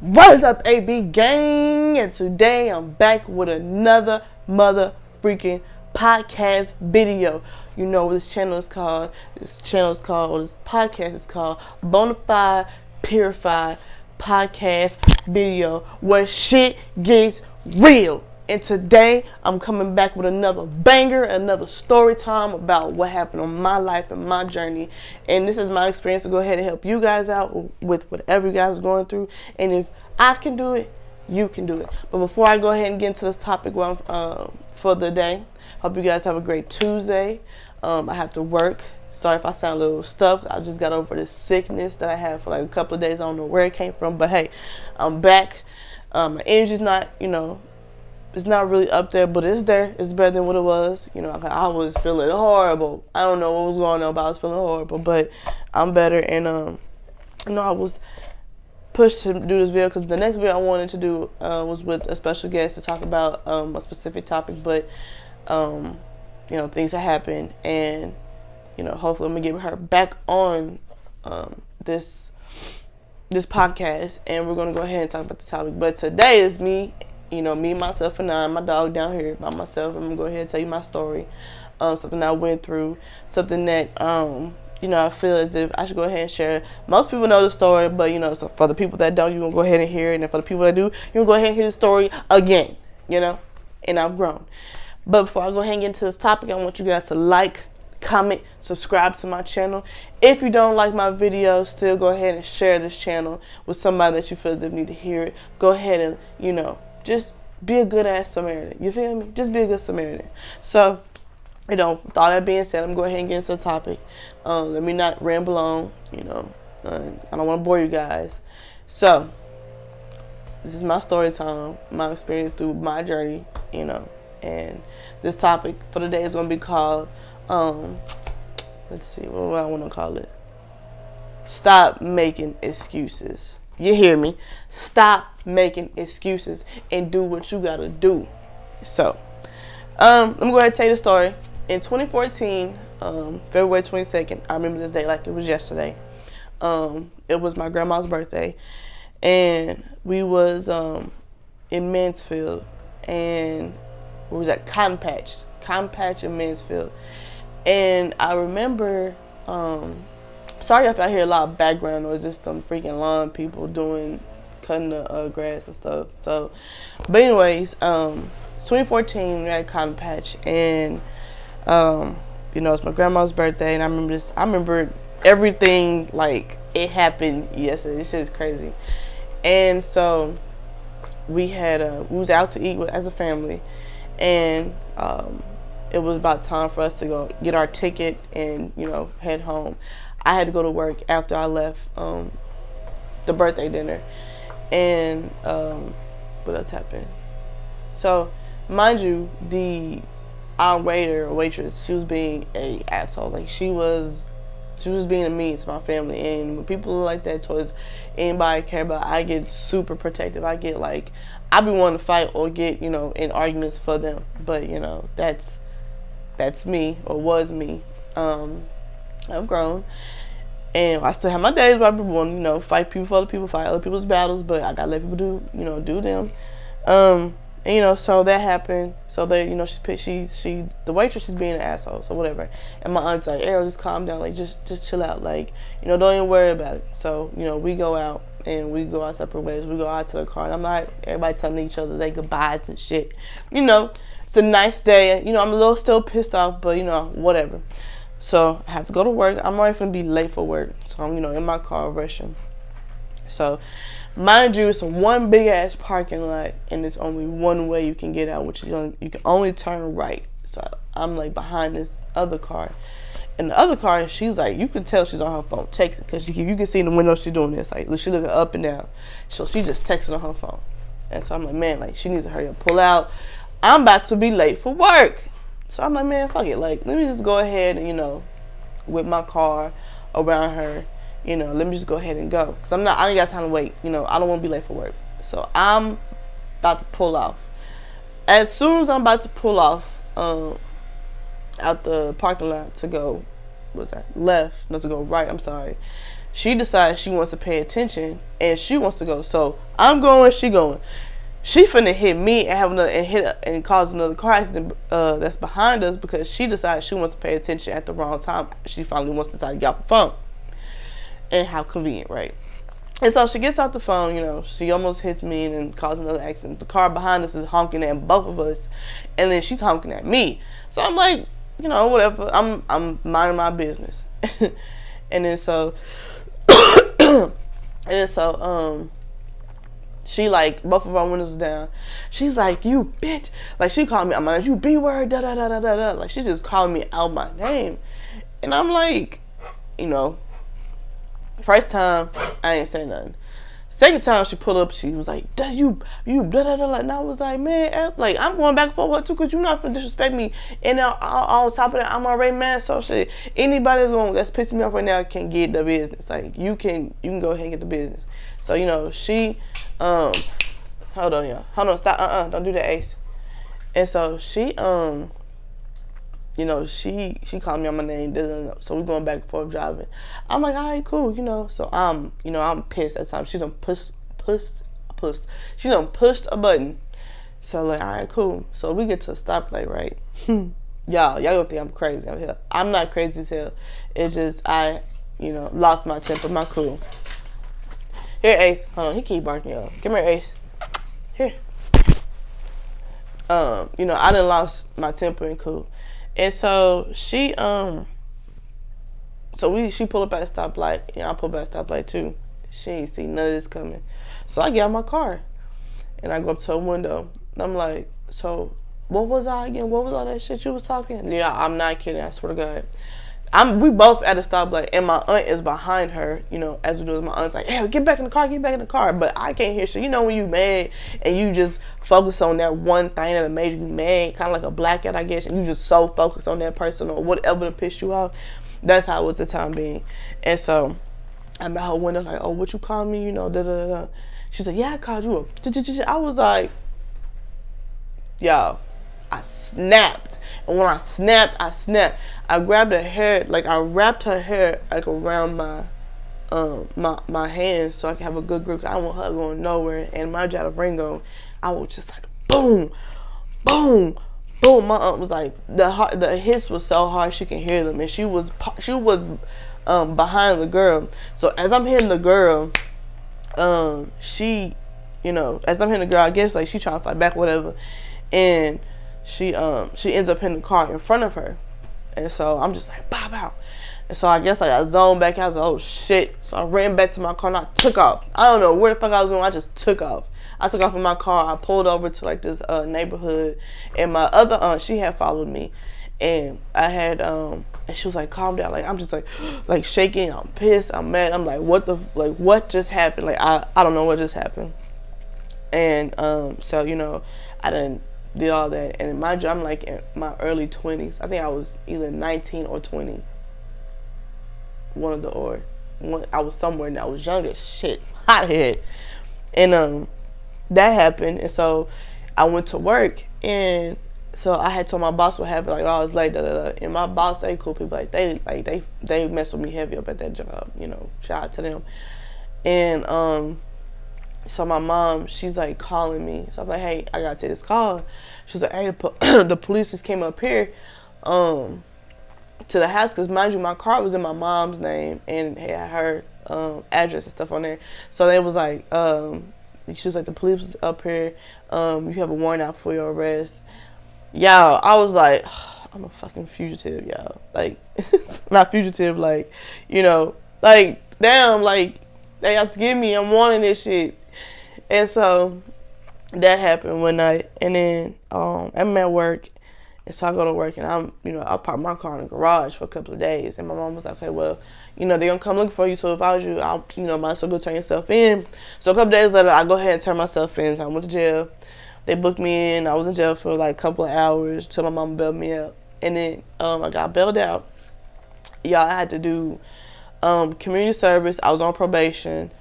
What is up, AB gang? And today I'm back with another mother freaking podcast video. You know what this channel is called. This podcast is called Bonafide Purified Podcast Video, where shit gets real. And today I'm coming back with another banger, another story time about what happened on my life and my journey. And this is my experience to go ahead and help you guys out with whatever you guys are going through. And if I can do it, you can do it. But before I go ahead and get into this topic for the day, hope you guys have a great Tuesday. I have to work. Sorry if I sound a little stuffed. I just got over this sickness that I had for like a couple of days. I don't know where it came from, but hey, I'm back. My energy's not, it's not really up there, but it's there. It's better than what it was. I was feeling horrible. I don't know what was going on, but I was feeling horrible. But I'm better, and I was pushed to do this video because the next video I wanted to do was with a special guest to talk about a specific topic. But things that happened, and hopefully I'm gonna get her back on this podcast, and we're gonna go ahead and talk about the topic. But today is me. Me, myself, and I, my dog down here by myself. I'm going to go ahead and tell you my story. Something I went through. Something that, I feel as if I should go ahead and share. Most people know the story, but, so for the people that don't, you're going to go ahead and hear it. And for the people that do, you're going to go ahead and hear the story again, And I've grown. But before I go ahead and get into this topic, I want you guys to like, comment, subscribe to my channel. If you don't like my videos, still go ahead and share this channel with somebody that you feel as if need to hear it. Go ahead and, just be a good ass Samaritan. You feel me? Just be a good Samaritan. So, with all that being said, I'm going to go ahead and get into the topic. Let me not ramble on, I don't want to bore you guys. So, this is my story time, my experience through my journey, and this topic for today is going to be called, let's see, what do I want to call it? Stop making excuses. You hear me? Stop making excuses and do what you gotta do. So, I'm gonna go ahead and tell you the story. In 2014, February 22nd, I remember this day like it was yesterday. It was my grandma's birthday, and we was in Mansfield, and we was at Cotton Patch in Mansfield, and I remember. Sorry if I hear a lot of background noise. It's some freaking lawn people cutting the grass and stuff. So, but anyways, it's 2014. We're at Cotton Patch, and it's my grandma's birthday, and I remember everything like it happened yesterday. This shit is crazy. And so we was out to eat as a family, and it was about time for us to go get our ticket and head home. I had to go to work after I left the birthday dinner. And what else happened? So, mind you, our waiter or waitress, she was being a asshole. Like she was being a mean to my family. And when people are like that towards anybody I care about, I get super protective. I get I be wanting to fight or get in arguments for them. But that's me, or was me. I've grown, and I still have my days where I be wanting, fight people for other people, fight other people's battles, but I gotta let people do them. And so that happened. So they, she the waitress is being an asshole, so whatever. And my aunt's like, Ariel, just calm down, like just chill out, like don't even worry about it. So we go out and we go our separate ways. We go out to the car, and I'm not everybody telling each other they goodbyes and shit. It's a nice day. I'm a little still pissed off, but whatever. So I have to go to work. I'm already gonna be late for work, so I'm in my car rushing. So, mind you, it's one big ass parking lot, and there's only one way you can get out, which is you can only turn right. So I'm behind this other car, and the other car, she's you can tell she's on her phone texting, because you can see in the window she's doing this, she looking up and down. So she just texting on her phone, and so I'm like, man, she needs to hurry up, pull out. I'm about to be late for work. So I'm like, man, fuck it. Let me just go ahead and, with my car around her, let me just go ahead and go. Because I ain't got time to wait. I don't want to be late for work. So I'm about to pull off. As soon as I'm about to pull off out the parking lot to go, to go right, I'm sorry. She decides she wants to pay attention and she wants to go. So I'm going, she going. She finna hit me and have another and hit and cause another car accident that's behind us because she decides she wants to pay attention at the wrong time. She finally wants to decide to get off the phone. And how convenient, right? And so she gets off the phone, you know, she almost hits me and then causes another accident. The car behind us is honking at both of us, and then she's honking at me. So I'm like, you know, whatever. I'm minding my business. and then so she like both of our windows down. She's like, you bitch. Like she called me out my name, you B word, da da da da da da. Like she just calling me out my name. And I'm like, you know, first time, I ain't say nothing. Second time she pulled up, she was like, you blah, blah, blah. And I was like, man, like, I'm going back and forth too, because you're not going to disrespect me. And now, on top of that, I'm already mad. So shit, anybody that's pissing me off right now can get the business. Like, you can go ahead and get the business. So, you know, she, hold on, y'all. Hold on, stop, don't do that, Ace. And so she, you know, she called me on my name, so we going back and forth driving. I'm like, all right, cool, you know. So I'm pissed at the time. She done pushed a button. So like, all right, cool. So we get to a stoplight, right? y'all gonna think I'm crazy out here. I'm not crazy as hell. It's just I, you know, lost my temper, my cool. Here, Ace. Hold on, he keep barking, y'all. Come here, Ace. Here. You know, I done lost my temper and cool. And so she she pulled up at a stoplight, and I pulled up at a stoplight too. She ain't see none of this coming. So I get out my car and I go up to a window. And I'm like, so what was I again? What was all that shit you was talking? Yeah, I'm not kidding, I swear to God. We both at a stoplight and my aunt is behind her, you know, as we do. My aunt's like, hey, get back in the car. But I can't hear shit. You know when you mad and you just focus on that one thing that made you mad, kind of like a blackout, I guess, and you just so focused on that person or whatever to piss you off. That's how it was the time being. And so I'm at her window like, oh, what you call me? You know, da da da. She's like, yeah, I called you up. I was like, y'all, I snapped. And when I snapped. I grabbed her hair, like I wrapped her hair like around my my hands so I could have a good grip. I don't want her going nowhere. And my job of Ringo, I was just like boom, boom, boom. My aunt was like, the hits was so hard she can hear them, and she was behind the girl. So as I'm hitting the girl, she, you know, as I'm hitting the girl, I guess like she trying to fight back, whatever, and she ends up hitting the car in front of her. And so I'm just like, bow, bow. And so I guess like I zoned back out. I was like, oh shit. So I ran back to my car and I took off. I don't know where the fuck I was going. I just took off. I took off in my car. I pulled over to like this neighborhood. And my other aunt, she had followed me. And I had, and she was like, calm down. Like, I'm just like shaking. I'm pissed. I'm mad. I'm like, what just happened? Like, I don't know what just happened. And so, you know, I done did all that, and mind you, I'm like in my early 20s. I think I was either 19 or 20. I was somewhere, and I was young as shit, hothead. And that happened, and so I went to work, and so I had told my boss what happened. Like, oh, I was late, da da da. And my boss, they cool people. Like they messed with me heavy up at that job. You know, shout out to them. And so my mom, she's like calling me. So I'm like, hey, I gotta take this call. She's like, hey, the police just came up here to the house. Because mind you, my car was in my mom's name and had her address and stuff on there. So they was like, she was like, the police was up here. You have a warrant out for your arrest. Y'all, I was like, I'm a fucking fugitive, y'all. Like, not fugitive, like, you know, like, damn, like, they have to give me, I'm wanting this shit. And so that happened one night, and then I'm at work, and so I go to work, and I park my car in the garage for a couple of days, and my mom was like, okay, well, you know, they're gonna come looking for you, so if I was you, I'll, you know, might as well go turn yourself in. So a couple of days later, I go ahead and turn myself in. So I went to jail. They booked me in. I was in jail for like a couple of hours till my mom bailed me out, and then I got bailed out. Y'all, I had to do community service. I was on probation.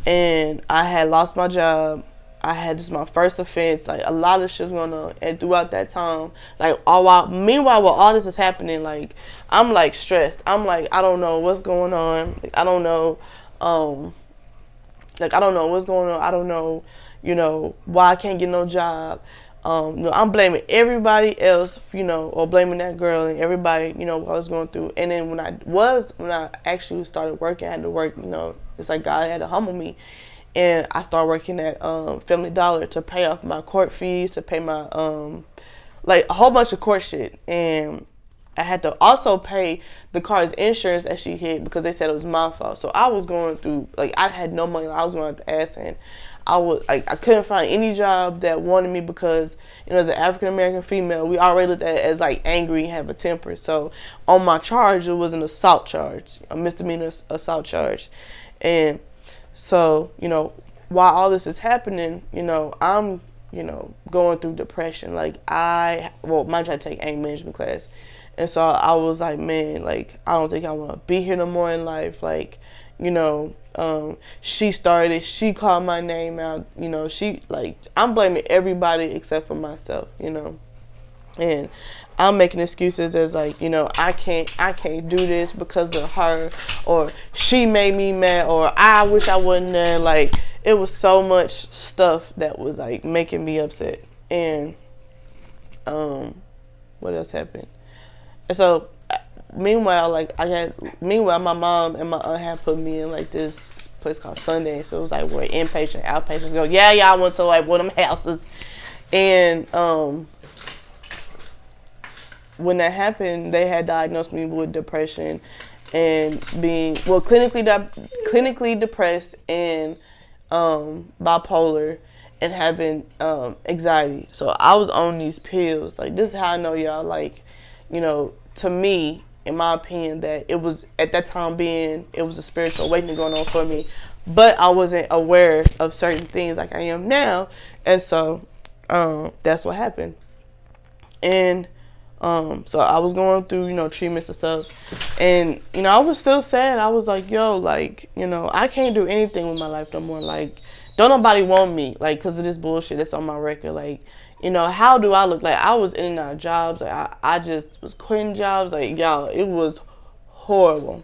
And I had lost my job. I had just my first offense, like a lot of shit going on, and throughout that time, like meanwhile while all this is happening, like I'm like stressed. I'm like I don't know what's going on. Like I don't know, like I don't know what's going on. I don't know, why I can't get no job. I'm blaming everybody else, or blaming that girl and everybody, what I was going through. And then when I actually started working, I had to work, it's like God had to humble me. And I started working at Family Dollar to pay off my court fees, to pay my, like a whole bunch of court shit. And I had to also pay the car's insurance that she hit because they said it was my fault. So I was going through, like, I had no money. I was going out the ass, and I couldn't find any job that wanted me because, as an African American female, we already looked at it as like angry and have a temper. So on my charge, it was an assault charge, a misdemeanor assault charge. And so, while all this is happening, I'm, going through depression. Like mind you, I take anger management class. And so I was like, man, like, I don't think I want to be here no more in life. Like, she called my name out, I'm blaming everybody except for myself, and I'm making excuses as like, I can't do this because of her, or she made me mad, or I wish I wasn't there. Like, it was so much stuff that was like making me upset. And what else happened? And so meanwhile, my mom and my aunt had put me in like this place called Sunday. So it was like where inpatient, outpatients go. Yeah, I went to like one of them houses. And when that happened, they had diagnosed me with depression and being, clinically depressed and bipolar and having anxiety. So I was on these pills. Like, this is how I know, y'all, like, to me, in my opinion, that it was, at that time it was a spiritual awakening going on for me. But I wasn't aware of certain things like I am now. And so that's what happened. And so I was going through, treatments and stuff. And, I was still sad. I was like, yo, like, I can't do anything with my life no more. Like, don't nobody want me, like, because of this bullshit that's on my record. Like, how do I look? Like, I was in and out of jobs. Like, I just was quitting jobs. Like, y'all, it was horrible.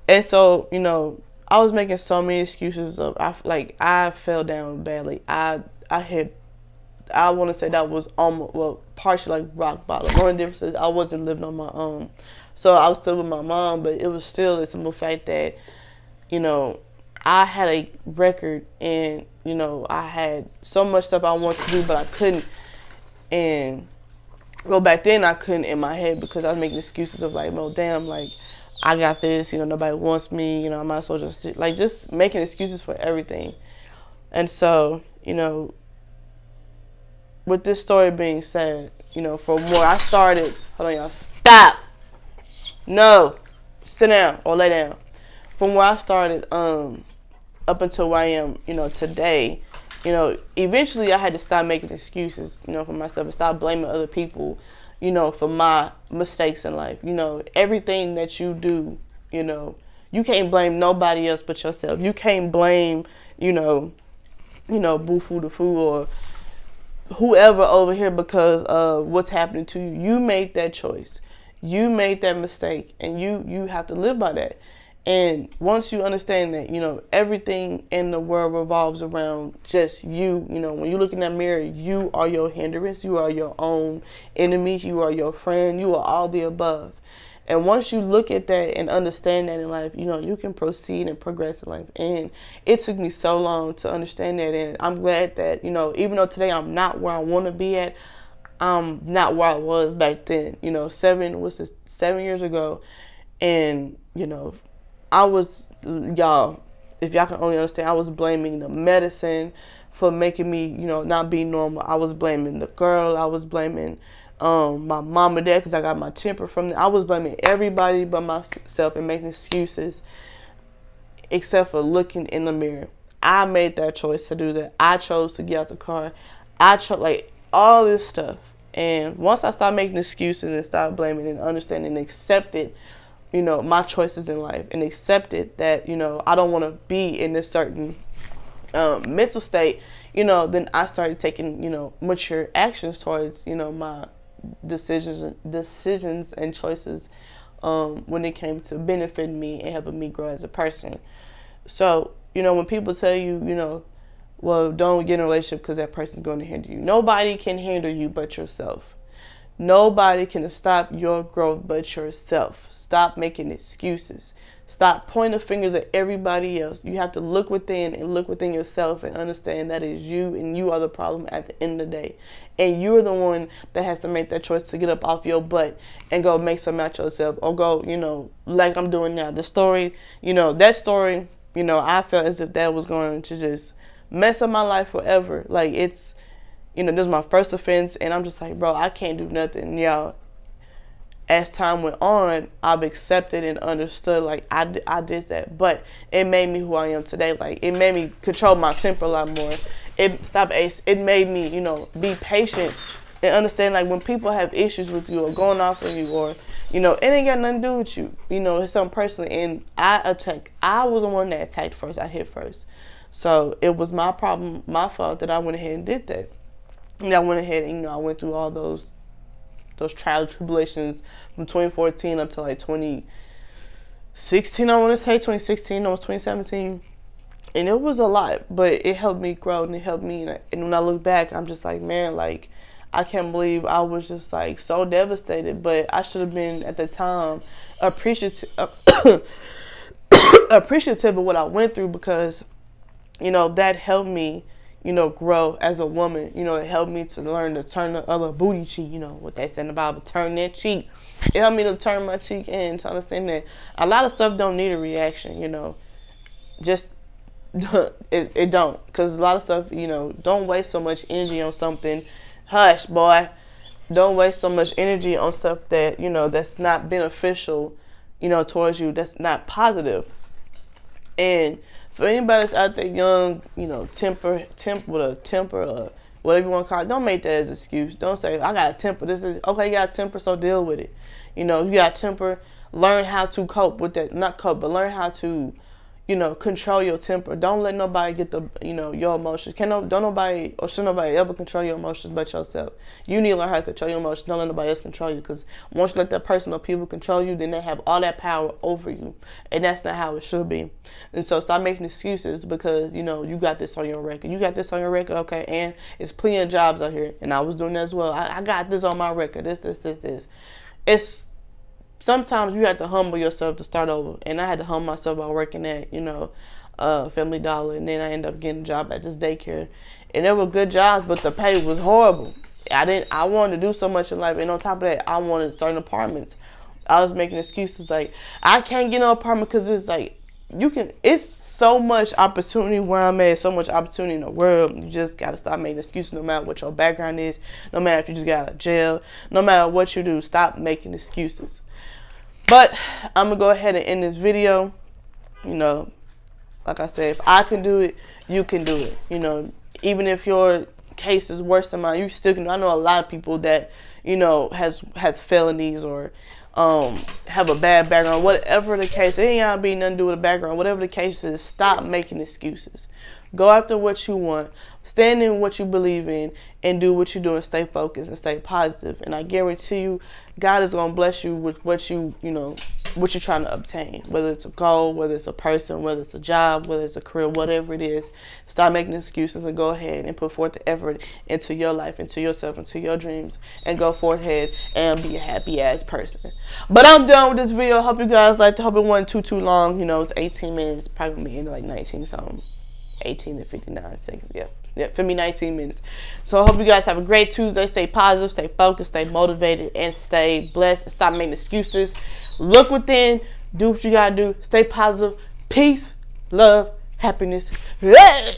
And so, I was making so many excuses of, I fell down badly. I want to say that was almost, partially like rock bottom. One of the differences, I wasn't living on my own. So I was still with my mom, but it was still the simple fact that, I had a record and, I had so much stuff I wanted to do, but I couldn't. And, back then I couldn't in my head because I was making excuses of like, well, damn, like, I got this, nobody wants me, I might as well just making excuses for everything. And so, with this story being said, from where I started, hold on, y'all, stop. No, sit down or lay down. From where I started, up until where I am, today, eventually I had to stop making excuses, for myself and stop blaming other people, for my mistakes in life. Everything that you do, you can't blame nobody else but yourself. You can't blame, Boo-Foo the Fool or whoever over here because of what's happening to you. You made that choice. You made that mistake, and you have to live by that. And once you understand that, everything in the world revolves around just you, when you look in that mirror, you are your hindrance, you are your own enemy, you are your friend, you are all the above. And once you look at that and understand that in life, you can proceed and progress in life. And it took me so long to understand that. And I'm glad that, even though today I'm not where I want to be at, I'm not where I was back then. 7 years ago. And, I was, y'all, if y'all can only understand, I was blaming the medicine for making me, not be normal. I was blaming the girl. I was blaming my mom and dad because I got my temper from them. I was blaming everybody but myself and making excuses except for looking in the mirror. I made that choice to do that. I chose to get out the car. I chose, like, all this stuff. And once I started making excuses and started blaming and understanding and accepted, my choices in life and accepted that, I don't want to be in this certain mental state, then I started taking, mature actions towards, my decisions and choices when it came to benefiting me and helping me grow as a person. So, when people tell you, well, don't get in a relationship because that person's going to hinder you. Nobody can hinder you but yourself. Nobody can stop your growth but yourself. Stop making excuses. Stop pointing fingers at everybody else. You have to look within and look within yourself and understand that is you, and you are the problem at the end of the day. And you're the one that has to make that choice to get up off your butt and go make some out yourself, or go, like I'm doing now. The story, that story, I felt as if that was going to just mess up my life forever. Like, it's, this was my first offense, and I'm just like, bro, I can't do nothing, y'all. As time went on, I've accepted and understood, like, I did that. But it made me who I am today. Like, it made me control my temper a lot more. It made me, be patient and understand, like, when people have issues with you or going off on you, or, it ain't got nothing to do with you. It's something personally. And I was the one that attacked first. I hit first. So it was my problem, my fault that I went ahead and did that. And I went ahead and, I went through all those trials, tribulations from 2014 up to like 2016, I want to say 2016, almost 2017. And it was a lot, but it helped me grow and it helped me. And when I look back, I'm just like, man, like, I can't believe I was just like so devastated. But I should have been at the time appreciative of what I went through, because, that helped me, grow as a woman. It helped me to learn to turn the other booty cheek, what they say in the Bible, turn that cheek. It helped me to turn my cheek in, to understand that a lot of stuff don't need a reaction, just, it don't. Because a lot of stuff, don't waste so much energy on something. Hush, boy. Don't waste so much energy on stuff that, that's not beneficial, towards you, that's not positive. And for anybody that's out there young, temper with a temper, or whatever you want to call it, don't make that as an excuse. Don't say, I got a temper. This is, okay, you got a temper, so deal with it. You got a temper, learn how to cope with that. Not cope, but learn how to, control your temper. Don't let nobody get the, your emotions. Don't nobody, or should nobody ever control your emotions but yourself. You need to learn how to control your emotions. Don't let nobody else control you, because once you let that person or people control you, then they have all that power over you. And that's not how it should be. And so stop making excuses, because, you got this on your record. You got this on your record, okay, and it's plenty of jobs out here. And I was doing that as well. I got this on my record. This. It's, sometimes you have to humble yourself to start over. And I had to humble myself by working at, Family Dollar. And then I ended up getting a job at this daycare. And they were good jobs, but the pay was horrible. I wanted to do so much in life. And on top of that, I wanted certain apartments. I was making excuses like, I can't get no apartment because it's like, it's so much opportunity where I'm at, so much opportunity in the world. You just got to stop making excuses, no matter what your background is, no matter if you just got out of jail, no matter what you do, stop making excuses. But I'm going to go ahead and end this video. Like I said, if I can do it, you can do it. Even if your case is worse than mine, you still can. I know a lot of people that, has felonies or have a bad background. Whatever the case, it ain't gotta be nothing to do with a background. Whatever the case is, stop making excuses. Go after what you want. Stand in what you believe in and do what you do, and stay focused and stay positive. And I guarantee you, God is gonna bless you with what what you're trying to obtain. Whether it's a goal, whether it's a person, whether it's a job, whether it's a career, whatever it is. Stop making excuses and go ahead and put forth the effort into your life, into yourself, into your dreams, and go forth ahead and be a happy ass person. But I'm done with this video. Hope you guys liked it. Hope it wasn't too long. It's 18 minutes. Probably gonna be into like 19 something. 18 to 59 seconds. Yeah, for me, 19 minutes. So I hope you guys have a great Tuesday. Stay positive, stay focused, stay motivated, and stay blessed. And stop making excuses. Look within. Do what you gotta do. Stay positive. Peace, love, happiness. Yeah.